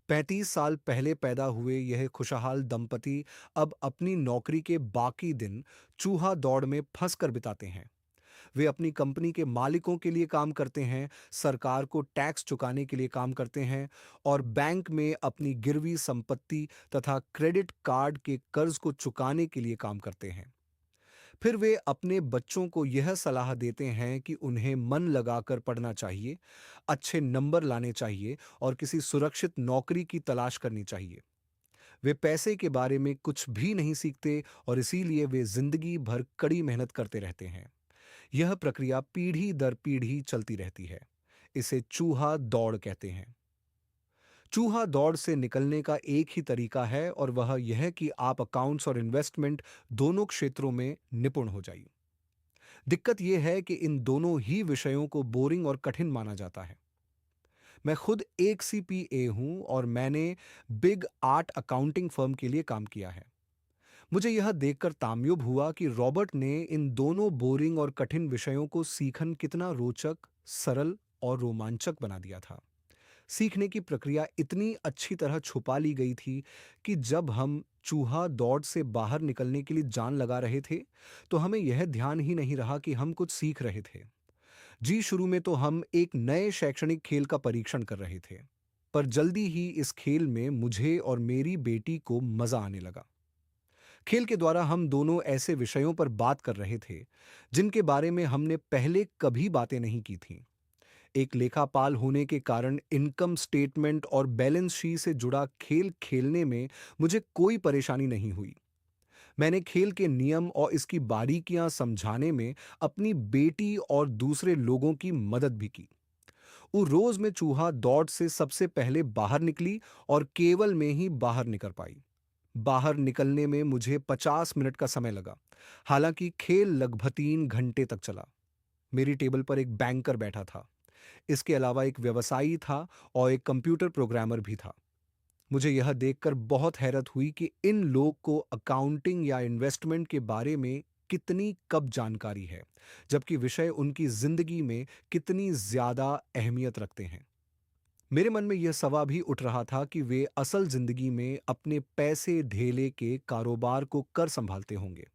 35 साल पहले पैदा हुए यह खुशहाल दंपति अब अपनी नौकरी के बाकी दिन चूहा दौड़ में फंसकर बिताते हैं। वे अपनी कंपनी के मालिकों के लिए काम करते हैं, सरकार को टैक्स चुकाने के लिए काम करते हैं और बैंक में अपनी गिरवी संपत्ति तथा क्रेडिट कार्ड के कर्ज को चुकाने के लिए काम करते हैं। फिर वे अपने बच्चों को यह सलाह देते हैं कि उन्हें मन लगाकर पढ़ना चाहिए, अच्छे नंबर लाने चाहिए और किसी सुरक्षित नौकरी की तलाश करनी चाहिए। वे पैसे के बारे में कुछ भी नहीं सीखते और इसीलिए वे जिंदगी भर कड़ी मेहनत करते रहते हैं। यह प्रक्रिया पीढ़ी दर पीढ़ी चलती रहती है। इसे चूहा दौड़ कहते हैं। चूहा दौड़ से निकलने का एक ही तरीका है और वह यह कि आप अकाउंट्स और इन्वेस्टमेंट दोनों क्षेत्रों में निपुण हो जाइए। दिक्कत यह है कि इन दोनों ही विषयों को बोरिंग और कठिन माना जाता है। मैं खुद एक सीपीए हूं और मैंने बिग 8 अकाउंटिंग फर्म के लिए काम किया है। मुझे यह देखकर ताज्जुब हुआ कि रॉबर्ट ने इन दोनों बोरिंग और कठिन विषयों को सीखन कितना रोचक, सरल और रोमांचक बना दिया था। सीखने की प्रक्रिया इतनी अच्छी तरह छुपा ली गई थी कि जब हम चूहा दौड़ से बाहर निकलने के लिए जान लगा रहे थे, तो हमें यह ध्यान ही नहीं रहा कि हम कुछ सीख रहे थे। जी, शुरू में तो हम एक नए शैक्षणिक खेल का परीक्षण कर रहे थे, पर जल्दी ही इस खेल में मुझे और मेरी बेटी को मजा आने लगा। खेल के द्वारा हम दोनों ऐसे विषयों पर बात कर रहे थे जिनके बारे में हमने पहले कभी बातें नहीं की थीं। एक लेखापाल होने के कारण इनकम स्टेटमेंट और बैलेंस शीट से जुड़ा खेल खेलने में मुझे कोई परेशानी नहीं हुई। मैंने खेल के नियम और इसकी बारीकियां समझाने में अपनी बेटी और दूसरे लोगों की मदद भी की। वो रोज में चूहा दौड़ से सबसे पहले बाहर निकली और केवल में ही बाहर निकल पाई। बाहर निकलने में मुझे 50 मिनट का समय लगा, हालांकि खेल लगभग 3 घंटे तक चला। मेरी टेबल पर एक बैंकर बैठा था, इसके अलावा एक व्यवसायी था और एक कंप्यूटर प्रोग्रामर भी था। मुझे यह देखकर बहुत हैरत हुई कि इन लोग को अकाउंटिंग या इन्वेस्टमेंट के बारे में कितनी कम जानकारी है, जबकि विषय उनकी जिंदगी में कितनी ज्यादा अहमियत रखते हैं। मेरे मन में यह सवाल भी उठ रहा था कि वे असल जिंदगी में अपने पैसे ढेले के कारोबार को कर संभालते होंगे।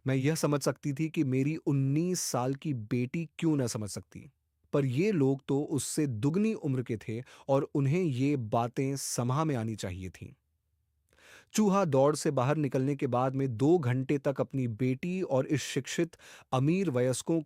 मैं यह समझ सकती थी कि मेरी 19 साल की बेटी क्यों न समझ सकती, पर ये लोग तो उससे दुगनी उम्र के थे और उन्हें ये बातें समझ में आनी चाहिए थीं। चूहा दौड़ से बाहर निकलने के बाद मैं 2 घंटे तक अपनी बेटी और इस शिक्षित अमीर वयस्कों